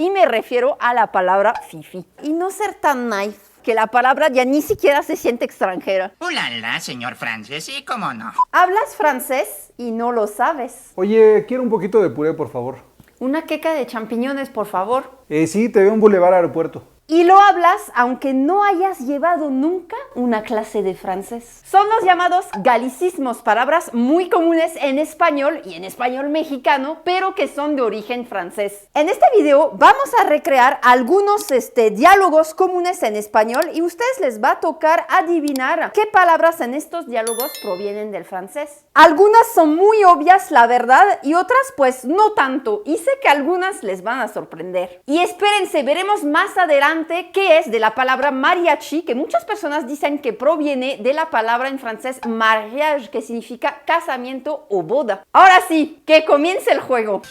y me refiero a la palabra fifi. Y no ser tan nice, que la palabra ya ni siquiera se siente extranjera. ¡Ulala, señor francés! ¿Y cómo no? Hablas francés y no lo sabes. Oye, quiero un poquito de puré, por favor. Una queca de champiñones, por favor. Sí, te veo en Boulevard Aeropuerto. Y lo hablas aunque no hayas llevado nunca una clase de francés. Son los llamados galicismos, palabras muy comunes en español y en español mexicano, pero que son de origen francés. En este video vamos a recrear algunos diálogos comunes en español y a ustedes les va a tocar adivinar qué palabras en estos diálogos provienen del francés. Algunas son muy obvias, la verdad, y otras pues no tanto, y sé que algunas les van a sorprender. Y espérense, veremos más adelante qué es de la palabra mariachi, que muchas personas dicen que proviene de la palabra en francés mariage, que significa casamiento o boda. Ahora sí, que comience el juego.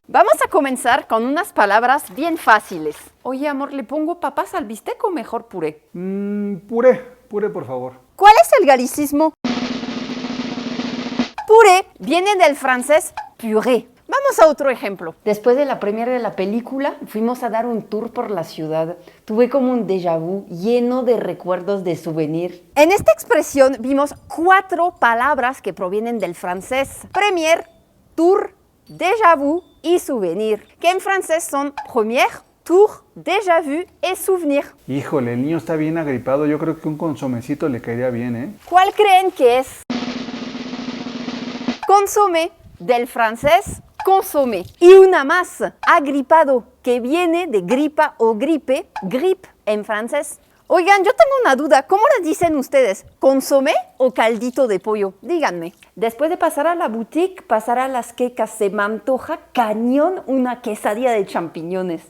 Vamos a comenzar con unas palabras bien fáciles. Oye, amor, ¿le pongo papas al bistec o mejor puré? Puré, por favor. ¿Cuál es el galicismo? Puré viene del francés purée. Vamos a otro ejemplo. Después de la premiere de la película, fuimos a dar un tour por la ciudad. Tuve como un déjà vu lleno de recuerdos de souvenir. En esta expresión vimos 4 palabras que provienen del francés. Premier, tour, déjà vu y souvenir, que en francés son première, tour, déjà vu et souvenir. Híjole, el niño está bien agripado. Yo creo que un consomecito le caería bien, ¿eh? ¿Cuál creen que es? Consomé, del francés consommer. Y una más, agripado, que viene de gripa o gripe, grippe en francés. Oigan, yo tengo una duda, ¿cómo le dicen ustedes? ¿Consomé o caldito de pollo? Díganme. Después de pasar a la boutique, pasar a las quecas, se me antoja cañón una quesadilla de champiñones.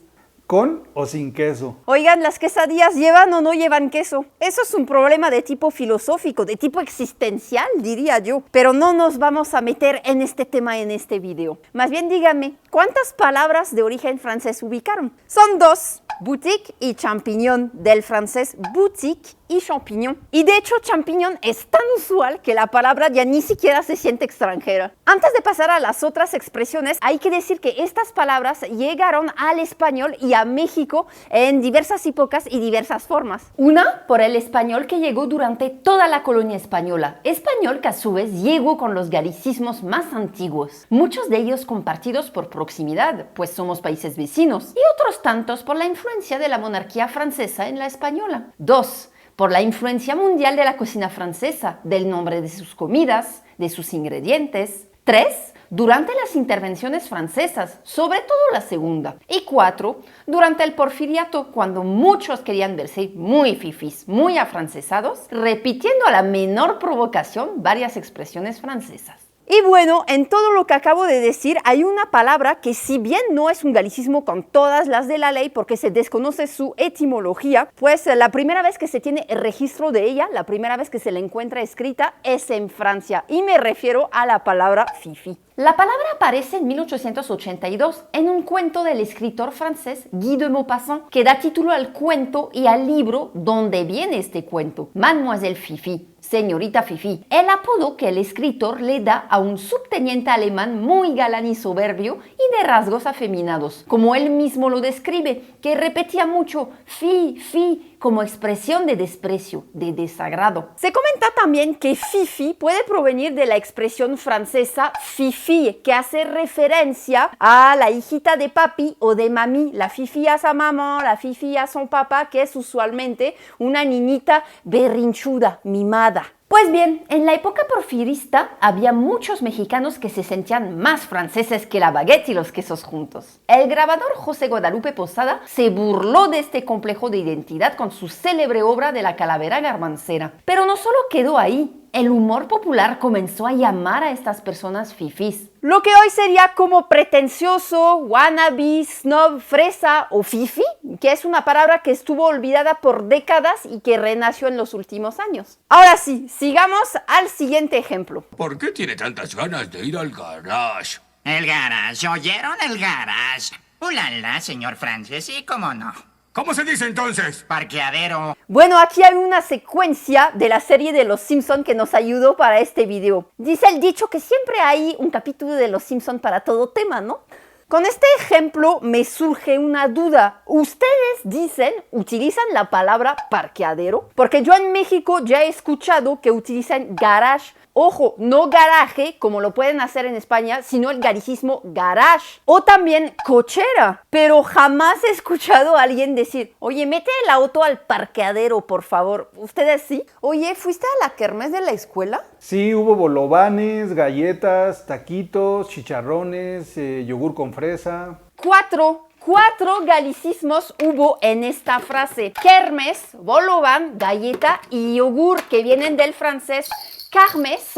¿Con o sin queso? Oigan, ¿las quesadillas llevan o no llevan queso? Eso es un problema de tipo filosófico, de tipo existencial, diría yo. Pero no nos vamos a meter en este tema en este video. Más bien díganme, ¿cuántas palabras de origen francés ubicaron? Son 2, boutique y champiñón, del francés boutique y champignon. Y de hecho, champiñón es tan usual que la palabra ya ni siquiera se siente extranjera. Antes de pasar a las otras expresiones, hay que decir que estas palabras llegaron al español y a México en diversas épocas y diversas formas. Una, por el español que llegó durante toda la colonia española. Español que a su vez llegó con los galicismos más antiguos. Muchos de ellos compartidos por proximidad, pues somos países vecinos. Y otros tantos por la influencia de la monarquía francesa en la española. 2, por la influencia mundial de la cocina francesa, del nombre de sus comidas, de sus ingredientes. 3, durante las intervenciones francesas, sobre todo la segunda. Y 4, durante el porfiriato, cuando muchos querían verse muy fifís, muy afrancesados, repitiendo a la menor provocación varias expresiones francesas. Y bueno, en todo lo que acabo de decir hay una palabra que si bien no es un galicismo con todas las de la ley porque se desconoce su etimología, pues la primera vez que se tiene el registro de ella, la primera vez que se la encuentra escrita es en Francia y me refiero a la palabra fifi. La palabra aparece en 1882 en un cuento del escritor francés Guy de Maupassant que da título al cuento y al libro donde viene este cuento, Mademoiselle Fifi. Señorita Fifi, el apodo que el escritor le da a un subteniente alemán muy galán y soberbio y de rasgos afeminados, como él mismo lo describe, que repetía mucho fi, fi, como expresión de desprecio, de desagrado. Se comenta también que fifi puede provenir de la expresión francesa fifi, que hace referencia a la hijita de papi o de mami, la fifi a sa maman, la fifi a son papá, que es usualmente una niñita berrinchuda, mimada. Pues bien, en la época porfirista había muchos mexicanos que se sentían más franceses que la baguette y los quesos juntos. El grabador José Guadalupe Posada se burló de este complejo de identidad con su célebre obra de la calavera garbancera. Pero no solo quedó ahí. El humor popular comenzó a llamar a estas personas fifís. Lo que hoy sería como pretencioso, wannabe, snob, fresa o fifi, que es una palabra que estuvo olvidada por décadas y que renació en los últimos años. Ahora sí, sigamos al siguiente ejemplo. ¿Por qué tiene tantas ganas de ir al garage? El garage, ¿oyeron el garage? ¡Ulala, señor francés! ¿Y cómo no? ¿Cómo se dice entonces? Parqueadero. Bueno, aquí hay una secuencia de la serie de Los Simpson que nos ayudó para este video. Dice el dicho que siempre hay un capítulo de Los Simpson para todo tema, ¿no? Con este ejemplo me surge una duda. ¿Ustedes utilizan la palabra parqueadero? Porque yo en México ya he escuchado que utilizan garage. Ojo, no garaje, como lo pueden hacer en España, sino el garicismo garage. O también cochera. Pero jamás he escuchado a alguien decir, oye, mete el auto al parqueadero, por favor. ¿Ustedes sí? Oye, ¿fuiste a la kermés de la escuela? Sí, hubo bolovanes, galletas, taquitos, chicharrones, yogur con fresa. Cuatro galicismos hubo en esta frase. Kermes, bolovan, galleta y yogur, que vienen del francés kermes,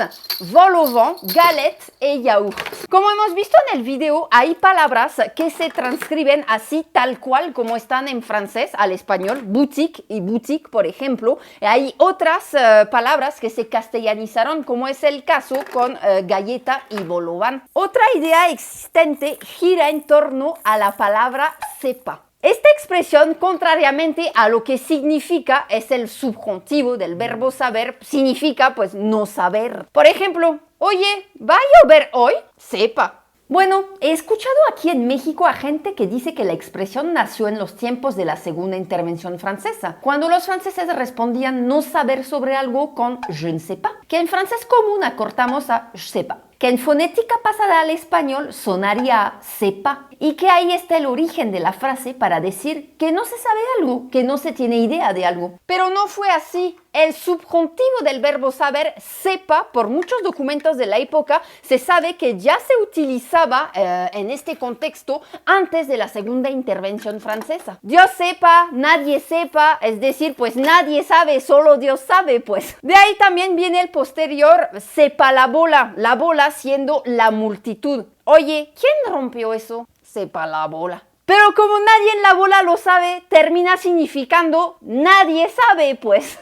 vol-au-vent, galette y yaourt. Como hemos visto en el video, hay palabras que se transcriben así tal cual como están en francés al español, boutique y boutique, por ejemplo. Hay otras palabras que se castellanizaron, como es el caso con galleta y vol-au-vent. Otra idea existente gira en torno a la palabra sepa. Esta expresión, contrariamente a lo que significa, es el subjuntivo del verbo saber, significa pues no saber. Por ejemplo, oye, ¿va a llover hoy? Sepa. Bueno, he escuchado aquí en México a gente que dice que la expresión nació en los tiempos de la segunda intervención francesa, cuando los franceses respondían no saber sobre algo con je ne sais pas, que en francés común acortamos a je sais pas, que en fonética pasada al español sonaría a sepa, y que ahí está el origen de la frase para decir que no se sabe algo, que no se tiene idea de algo. Pero no fue así. El subjuntivo del verbo saber, sepa, por muchos documentos de la época, se sabe que ya se utilizaba en este contexto antes de la segunda intervención francesa. Dios sepa, nadie sepa, es decir, pues nadie sabe, solo Dios sabe, pues. De ahí también viene el posterior, sepa la bola siendo la multitud. Oye, ¿quién rompió eso? Sepa la bola. Pero como nadie en la bola lo sabe, termina significando nadie sabe, pues.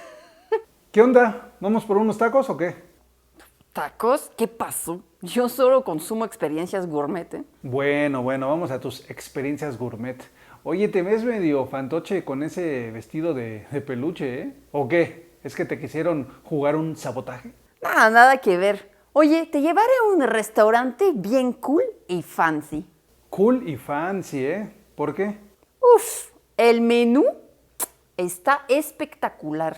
¿Qué onda? ¿Vamos por unos tacos o qué? ¿Tacos? ¿Qué pasó? Yo solo consumo experiencias gourmet, ¿eh? Bueno, vamos a tus experiencias gourmet. Oye, te ves medio fantoche con ese vestido de peluche, ¿eh? ¿O qué? ¿Es que te quisieron jugar un sabotaje? Nada que ver. Oye, te llevaré a un restaurante bien cool y fancy. Cool y fancy, ¿eh? ¿Por qué? Uf, el menú está espectacular.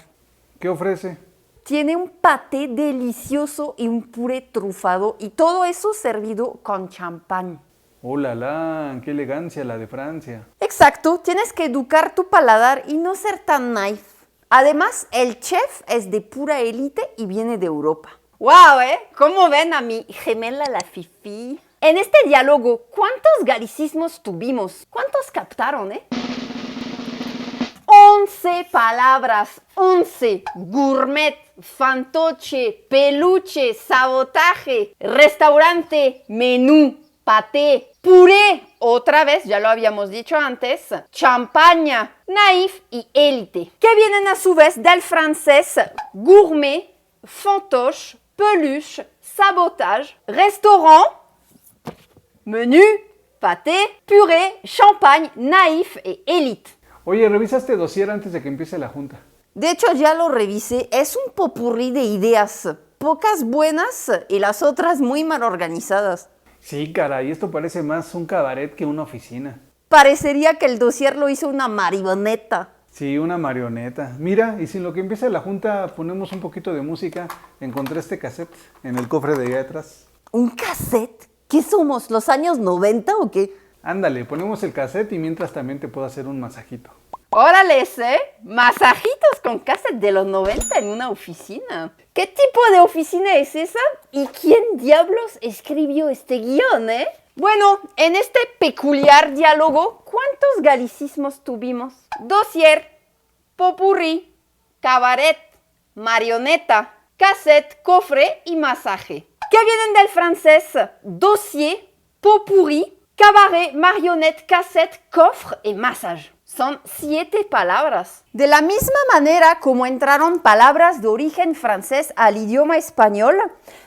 ¿Qué ofrece? Tiene un paté delicioso y un puré trufado y todo eso servido con champán. ¡Oh, la! ¡Qué elegancia la de Francia! Exacto, tienes que educar tu paladar y no ser tan naif. Además, el chef es de pura élite y viene de Europa. ¡Wow! ¿Cómo ven a mi gemela la fifí? En este diálogo, ¿cuántos galicismos tuvimos? ¿Cuántos captaron, 11 palabras, 11. Gourmet, fantoche, peluche, sabotaje, restaurante, menú, paté, puré, otra vez, ya lo habíamos dicho antes, champaña, naïf y élite, que vienen a su vez del francés gourmet, fantoche, peluche, sabotage, restaurant, menú, paté, puré, champagne, naïf y élite. Oye, ¿revisa este dossier antes de que empiece la junta? De hecho, ya lo revisé. Es un popurrí de ideas. Pocas buenas y las otras muy mal organizadas. Sí, caray, esto parece más un cabaret que una oficina. Parecería que el dossier lo hizo una marioneta. Sí, una marioneta. Mira, y si en lo que empieza la junta ponemos un poquito de música, encontré este cassette en el cofre de allá atrás. ¿Un cassette? ¿Qué somos, los años 90 o qué? Ándale, ponemos el cassette y mientras también te puedo hacer un masajito. ¡Órales, masajitos con cassette de los 90 en una oficina! ¿Qué tipo de oficina es esa? ¿Y quién diablos escribió este guión, Bueno, en este peculiar diálogo, ¿cuántos galicismos tuvimos? Dossier, popurrí, cabaret, marioneta, cassette, cofre y masaje. Que vienen del francés dossier, popurrí, cabaret, marionnette, cassette, coffre et massage. Son 7 palabras. De la misma manera como entraron palabras de origen francés al idioma español,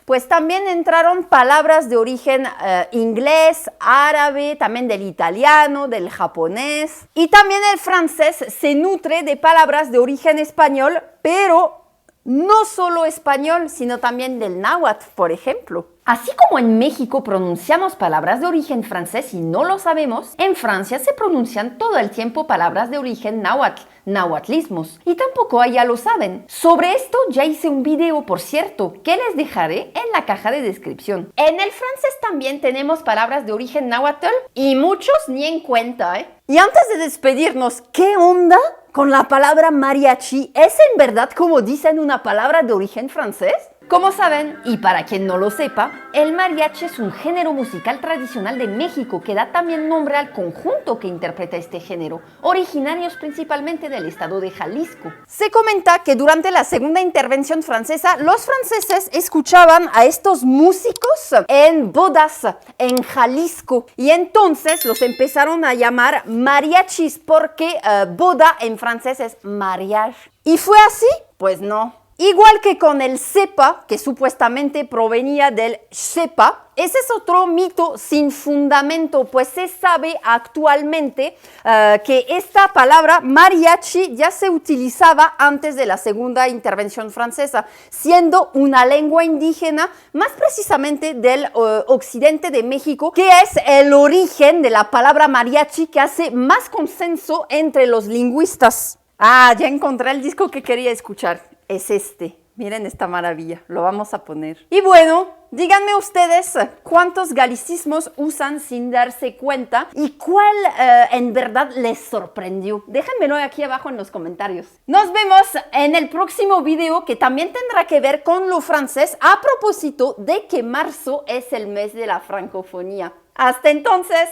pues también entraron palabras de origen inglés, árabe, también del italiano, del japonés. Y también el francés se nutre de palabras de origen español, pero no solo español, sino también del náhuatl, por ejemplo. Así como en México pronunciamos palabras de origen francés y no lo sabemos, en Francia se pronuncian todo el tiempo palabras de origen náhuatl, náhuatlismos, y tampoco allá lo saben. Sobre esto ya hice un video, por cierto, que les dejaré en la caja de descripción. En el francés también tenemos palabras de origen náhuatl y muchos ni en cuenta, ¿eh? Y antes de despedirnos, ¿qué onda con la palabra mariachi? ¿Es en verdad como dicen una palabra de origen francés? Como saben, y para quien no lo sepa, el mariachi es un género musical tradicional de México que da también nombre al conjunto que interpreta este género, originarios principalmente del estado de Jalisco. Se comenta que durante la segunda intervención francesa, los franceses escuchaban a estos músicos en bodas en Jalisco y entonces los empezaron a llamar mariachis porque boda en francés es mariage. ¿Y fue así? Pues no. Igual que con el cepa, que supuestamente provenía del cepa, ese es otro mito sin fundamento, pues se sabe actualmente que esta palabra mariachi ya se utilizaba antes de la segunda intervención francesa, siendo una lengua indígena, más precisamente del occidente de México, que es el origen de la palabra mariachi que hace más consenso entre los lingüistas. Ah, ya encontré el disco que quería escuchar. Es este. Miren esta maravilla. Lo vamos a poner. Y bueno, díganme ustedes cuántos galicismos usan sin darse cuenta y cuál en verdad les sorprendió. Déjenmelo aquí abajo en los comentarios. Nos vemos en el próximo video que también tendrá que ver con lo francés a propósito de que marzo es el mes de la francofonía. Hasta entonces.